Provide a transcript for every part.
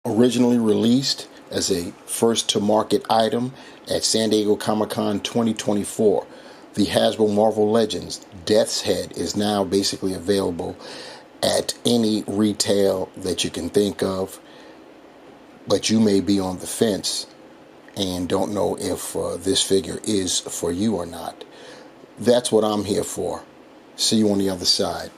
Originally released as a first to market item at San Diego Comic-Con 2024. The Hasbro Marvel Legends Death's Head is now basically available at any retail that you can think of, but you may be on the fence and don't know if this figure is for you or not. That's what I'm here for. See you on the other side.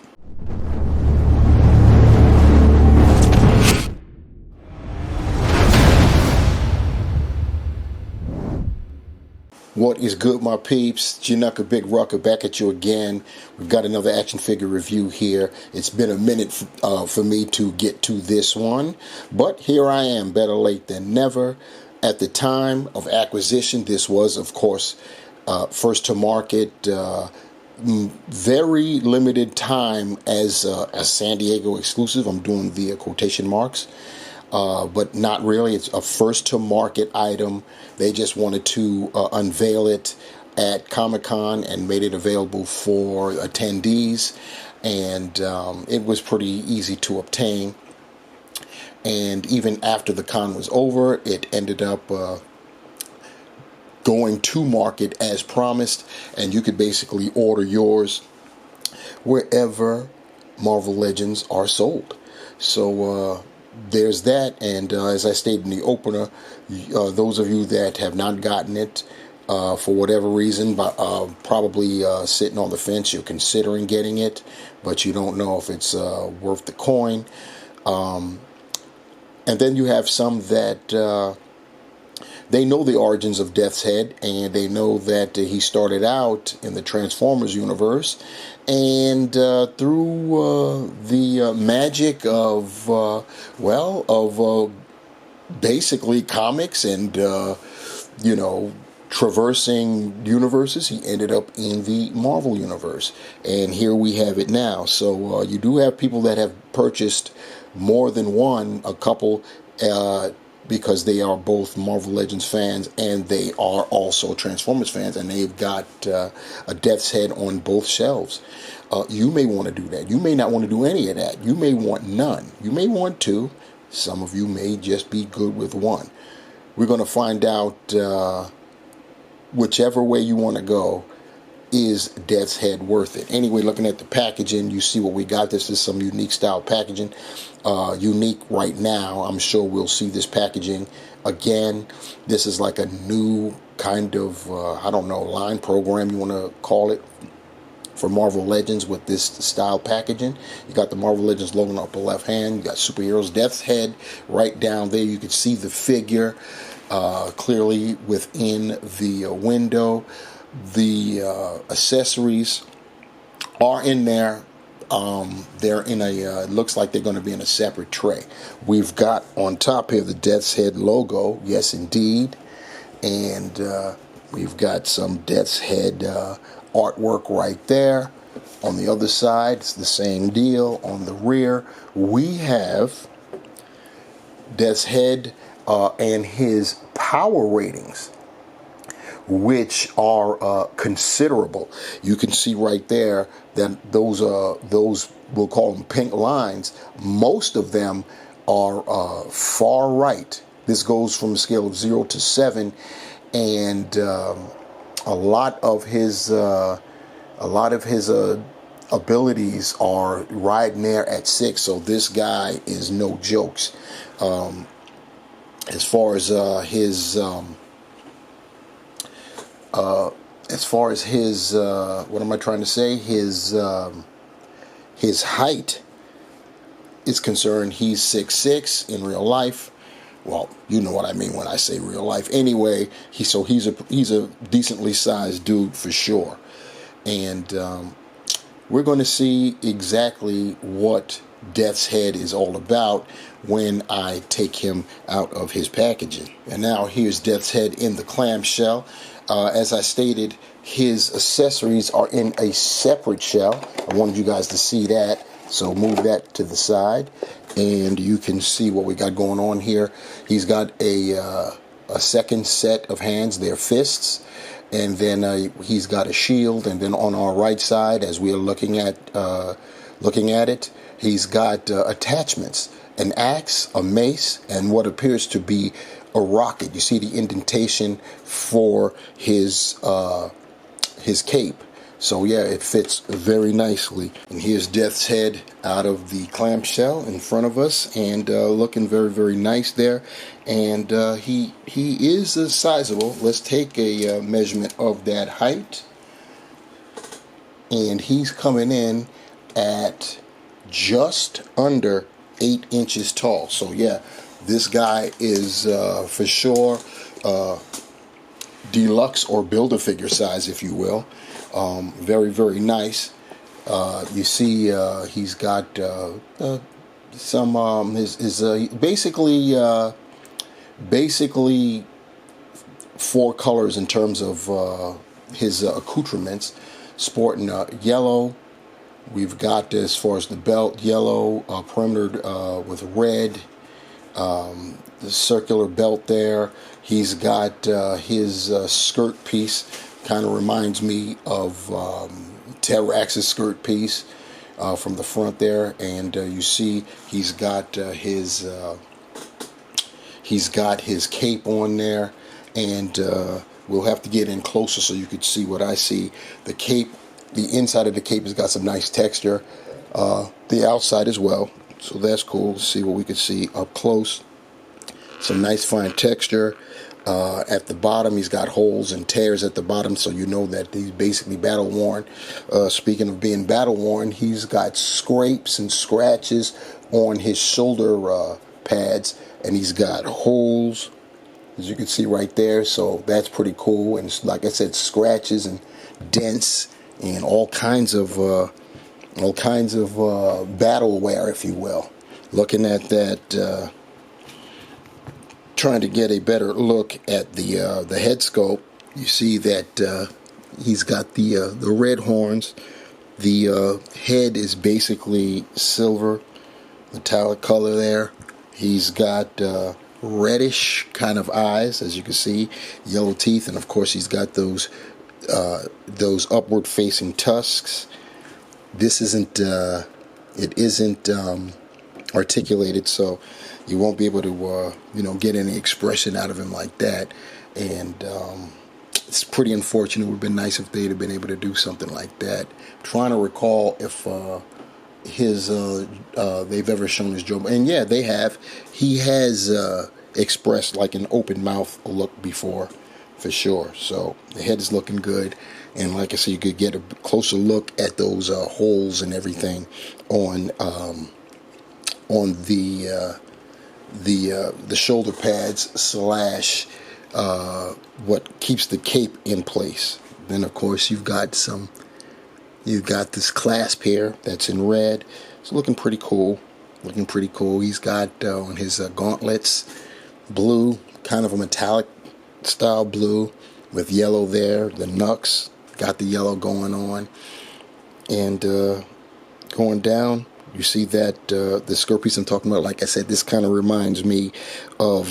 What is good, my peeps? Janucka Big Rucker back at you again. We've got another action figure review here. It's been a minute for me to get to this one, but here I am, better late than never. At the time of acquisition, this was, of course, first to market, very limited time as a San Diego exclusive. I'm doing the quotation marks. But not really. It's a first to market item. They just wanted to unveil it at Comic-Con and made it available for attendees, and it was pretty easy to obtain. And even after the con was over, it ended up going to market as promised, and you could basically order yours wherever Marvel Legends are sold. So there's that, and as I stated in the opener, those of you that have not gotten it for whatever reason, probably sitting on the fence, you're considering getting it, but you don't know if it's worth the coin. And then you have some that they know the origins of Death's Head, and they know that he started out in the Transformers universe, and through the magic of basically comics and traversing universes, he ended up in the Marvel universe, and here we have it now. So you do have people that have purchased more than one, a couple, because they are both Marvel Legends fans and they are also Transformers fans, and they've got a Death's Head on both shelves. You may want to do that. You may not want to do any of that. You may want none. You may want two. Some of you may just be good with one. We're going to find out whichever way you want to go. Is Death's Head worth it? Anyway, looking at the packaging, you see what we got. This is some unique style packaging. Unique right now. I'm sure we'll see this packaging again. This is like a new kind of, I don't know, line program you want to call it, for Marvel Legends with this style packaging. You got the Marvel Legends logo on the upper left hand. You got superheroes. Death's Head right down there. You can see the figure clearly within the window. The accessories are in there. They're in a, looks like they're going to be in a separate tray. We've got on top here the Death's Head logo. Yes, indeed. And we've got some Death's Head artwork right there. On the other side, it's the same deal. On the rear, we have Death's Head and his power ratings, which are considerable. You can see right there that those we'll call them pink lines. Most of them are far right. This goes from a scale of 0 to 7, and a lot of his abilities are riding there at 6. So this guy is no jokes. As far as his what am I trying to say? His height is concerned, he's 6'6" in real life. Well, you know what I mean when I say real life. Anyway, he's a decently sized dude for sure, and we're going to see exactly what Death's Head is all about when I take him out of his packaging. And now here's Death's Head in the clamshell. As I stated, his accessories are in a separate shell. I wanted you guys to see that, so move that to the side, and you can see what we got going on here. He's got a second set of hands, they're fists, and then he's got a shield. And then on our right side, as we are looking at it, he's got attachments. an axe, a mace, and what appears to be a rocket. You see the indentation for his cape. So yeah, it fits very nicely. And here's Death's head out of the clamshell in front of us, and looking very, very nice there. And he is sizable. Let's take a measurement of that height. And he's coming in at just under 8 inches tall. So yeah, this guy is for sure deluxe or build-a-figure size, if you will. Very, very nice. You see, he's got some basically 4 colors in terms of his accoutrements. Sporting yellow. We've got, as far as the belt, yellow, perimeter with red. The circular belt there. He's got his skirt piece. Kind of reminds me of Terrax's skirt piece from the front there, and you see he's got his cape on there, and we'll have to get in closer so you could see what I see. The cape, the inside of the cape has got some nice texture. The outside as well, so that's cool. Let's see what we can see up close. Some nice fine texture. At the bottom, he's got holes and tears at the bottom, so you know that he's basically battle worn. Speaking of being battle worn, he's got scrapes and scratches on his shoulder pads, and he's got holes, as you can see right there. So that's pretty cool. And like I said, scratches and dents and all kinds of battle wear, if you will. Looking at that. Trying to get a better look at the head sculpt, you see that he's got the red horns. The head is basically silver, metallic color there. He's got reddish kind of eyes, as you can see, yellow teeth, and of course he's got those upward facing tusks. This isn't articulated, so you won't be able to get any expression out of him like that. And it's pretty unfortunate. It would have been nice if they'd have been able to do something like that. I'm trying to recall if they've ever shown his Joe, and yeah, they have. He has expressed like an open mouth look before, for sure. So the head is looking good, and like I said, you could get a closer look at those holes and everything on the shoulder pads / what keeps the cape in place. Then of course you've got this clasp here that's in red. It's looking pretty cool. He's got on his gauntlets blue, kind of a metallic style blue with yellow there. The knucks got the yellow going on, and going down, you see that the skirt piece I'm talking about. Like I said, this kind of reminds me of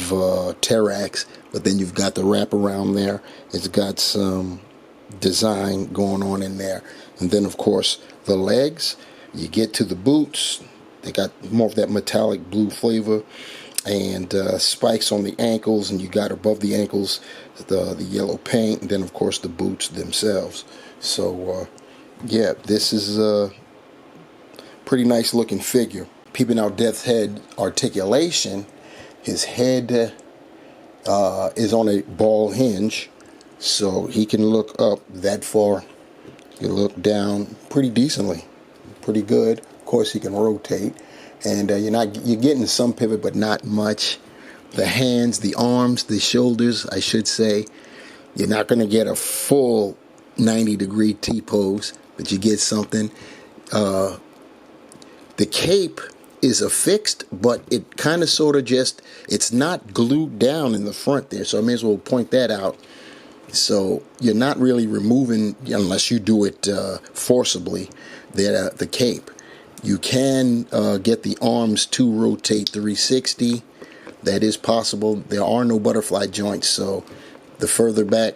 Terrax, but then you've got the wraparound there. It's got some design going on in there. And then of course the legs, you get to the boots, they got more of that metallic blue flavor, and spikes on the ankles, and you got above the ankles the yellow paint, and then of course the boots themselves. So yeah, this is a pretty nice looking figure. Peeping out Death's head articulation, his head is on a ball hinge, so he can look up that far. You look down pretty decently, pretty good. Of course, he can rotate, and you're getting some pivot, but not much. The hands, the arms, the shoulders, I should say, you're not going to get a full 90-degree T-pose, but you get something. The cape is affixed, but it kind of sort of just, it's not glued down in the front there, so I may as well point that out. So you're not really removing, unless you do it forcibly, the cape. You can get the arms to rotate 360. That is possible. There are no butterfly joints, so the further back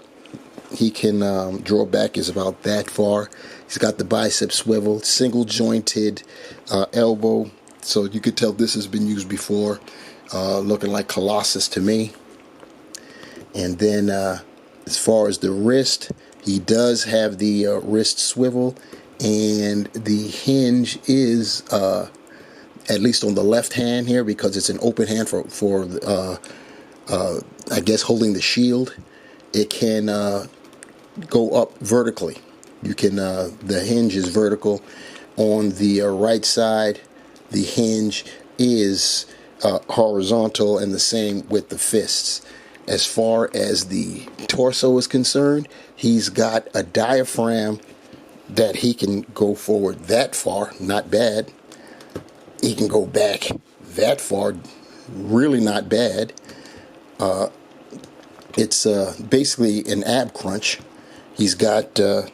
he can draw back is about that far. He's got the bicep swivel, single jointed elbow So you could tell this has been used before. Looking like Colossus to me. And then as far as the wrist, he does have the wrist swivel, and the hinge is at least on the left hand here, because it's an open hand for I guess holding the shield. It can go up vertically. You can the hinge is vertical. On the right side, the hinge is horizontal, and the same with the fists. As far as the torso is concerned, he's got a diaphragm that he can go forward that far, not bad. He can go back that far, really not bad. It's basically an ab crunch. He's got the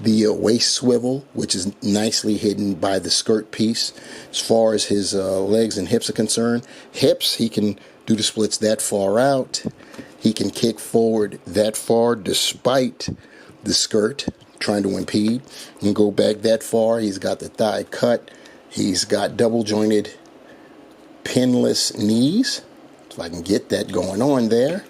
waist swivel, which is nicely hidden by the skirt piece. As far as his legs and hips are concerned, hips, he can do the splits that far out. He can kick forward that far despite the skirt trying to impede, and go back that far. He's got the thigh cut. He's got double jointed pinless knees. If I can get that going on there.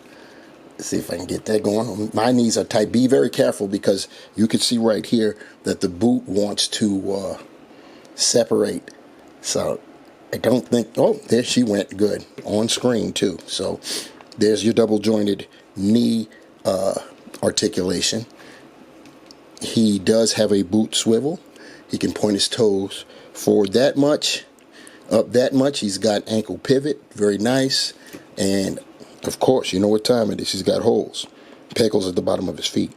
Let's see if I can get that going. My knees are tight. Be very careful, because you can see right here that the boot wants to separate. So I don't think, oh, there she went, good. On screen too. So there's your double jointed knee articulation. He does have a boot swivel. He can point his toes forward that much, up that much. He's got ankle pivot, very nice. And of course, you know what time it is. He's got holes, peg holes at the bottom of his feet.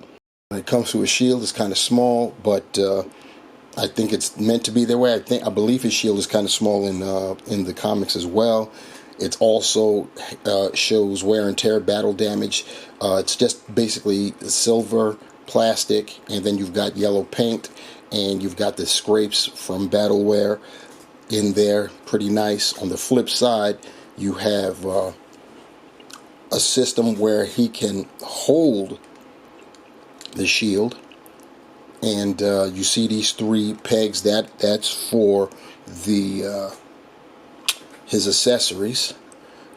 When it comes to his shield, it's kind of small, but I think it's meant to be that way. I believe his shield is kind of small in the comics as well. It also shows wear and tear, battle damage. It's just basically silver plastic, and then you've got yellow paint, and you've got the scrapes from battle wear in there. Pretty nice. On the flip side, you have a system where he can hold the shield, and you see these three pegs. That's for the his accessories.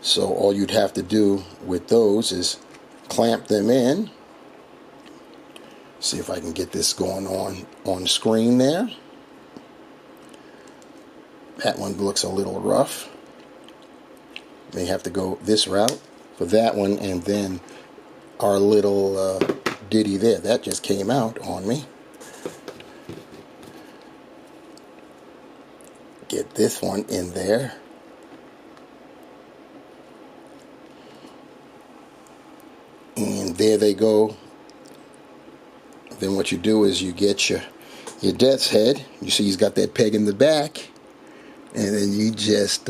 So all you'd have to do with those is clamp them in. See if I can get this going on screen there. That one looks a little rough. May have to go this route for that one, and then our little ditty there. That just came out on me. Get this one in there. And there they go. Then what you do is you get your death's head. You see he's got that peg in the back. And then you just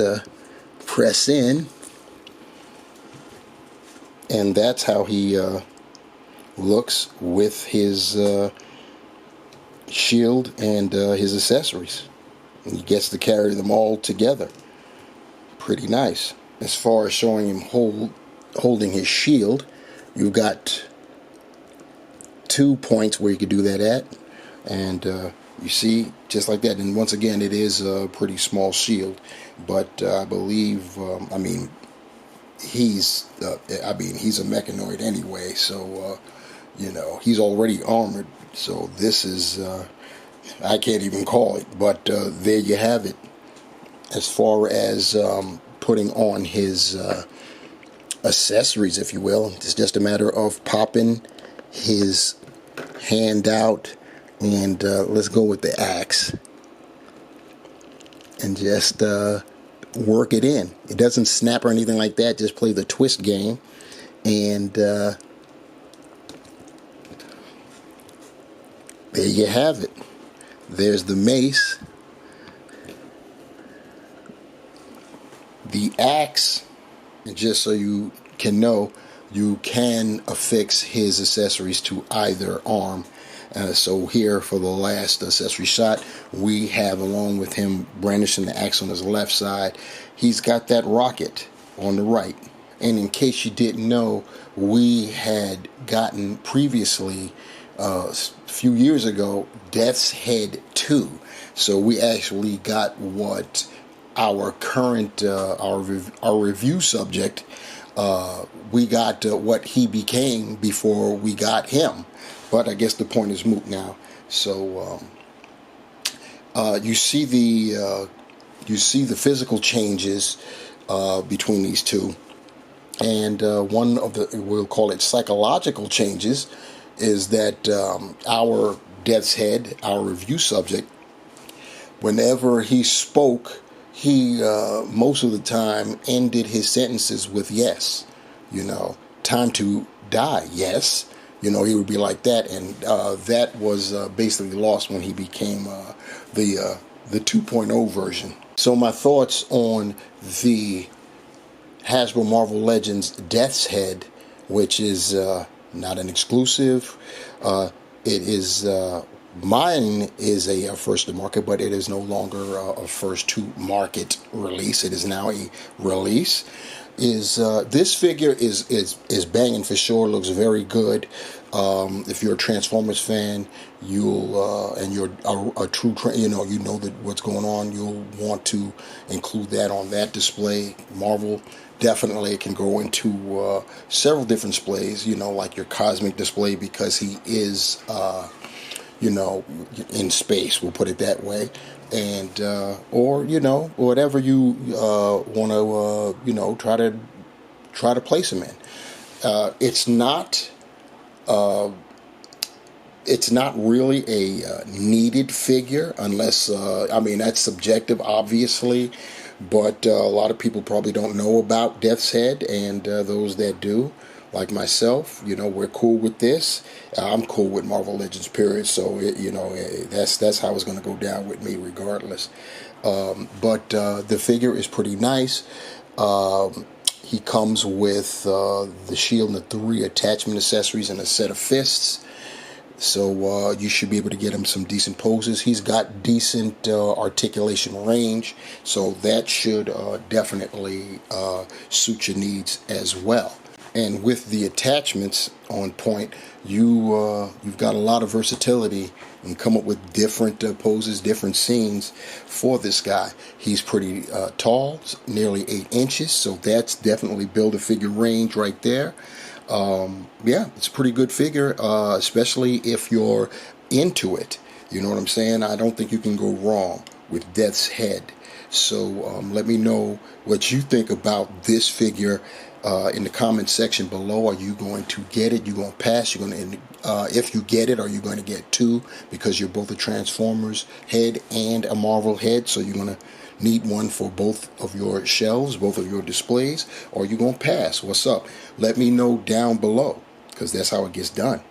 press in. And that's how he looks with his shield and his accessories. And he gets to carry them all together. Pretty nice. As far as showing him holding his shield, you've got 2 points where you could do that at, and you see, just like that. And once again, it is a pretty small shield, but I believe, he's a mechanoid anyway, so he's already armored. So this is I can't even call it, but there you have it. As far as putting on his accessories, if you will, it's just a matter of popping his hand out, and let's go with the axe, and just work it in. It doesn't snap or anything like that. Just play the twist game, and there you have it. There's the mace, the axe, and just so you can know, you can affix his accessories to either arm. So here for the last accessory shot, we have, along with him brandishing the axe on his left side, he's got that rocket on the right. And in case you didn't know, we had gotten previously, a few years ago, Death's Head 2. So we actually got what our current our review subject, we got what he became before we got him. But I guess the point is moot now. So you see the physical changes between these two, and one of the, we'll call it psychological changes, is that our Death's Head, our review subject, whenever he spoke, he most of the time ended his sentences with yes. Time to die, yes. He would be like that, and that was basically lost when he became the 2.0 version. So my thoughts on the Hasbro Marvel Legends Death's Head, which is not an exclusive. It is mine is a first to market, but it is no longer a first to market release. It is now a release. This figure is banging for sure. Looks very good. If you're a Transformers fan, you'll and you're a true you know that what's going on. You'll want to include that on that display. Marvel definitely can go into several different displays. Like your cosmic display, because he is in space. We'll put it that way. And or whatever you want to try to place him in. It's not really a needed figure, unless that's subjective, obviously. But a lot of people probably don't know about Death's Head, and those that do, like myself, we're cool with this. I'm cool with Marvel Legends, period. So that's how it's going to go down with me, regardless. But the figure is pretty nice. He comes with the shield and the 3 attachment accessories and a set of fists. So you should be able to get him some decent poses. He's got decent articulation range, so that should definitely suit your needs as well. And with the attachments on point, you've got a lot of versatility and come up with different poses, different scenes for this guy. He's pretty tall, nearly 8 inches, so that's definitely Build-A-Figure range right there. Yeah, it's a pretty good figure, especially if you're into it. You know what I'm saying? I don't think you can go wrong with Death's Head. So let me know what you think about this figure in the comment section below. Are you going to get it? You going to pass? You're going to, if you get it, are you going to get 2? Because you're both a Transformers head and a Marvel head, so you're going to need one for both of your shelves, both of your displays, or you're going to pass. What's up? Let me know down below, because that's how it gets done.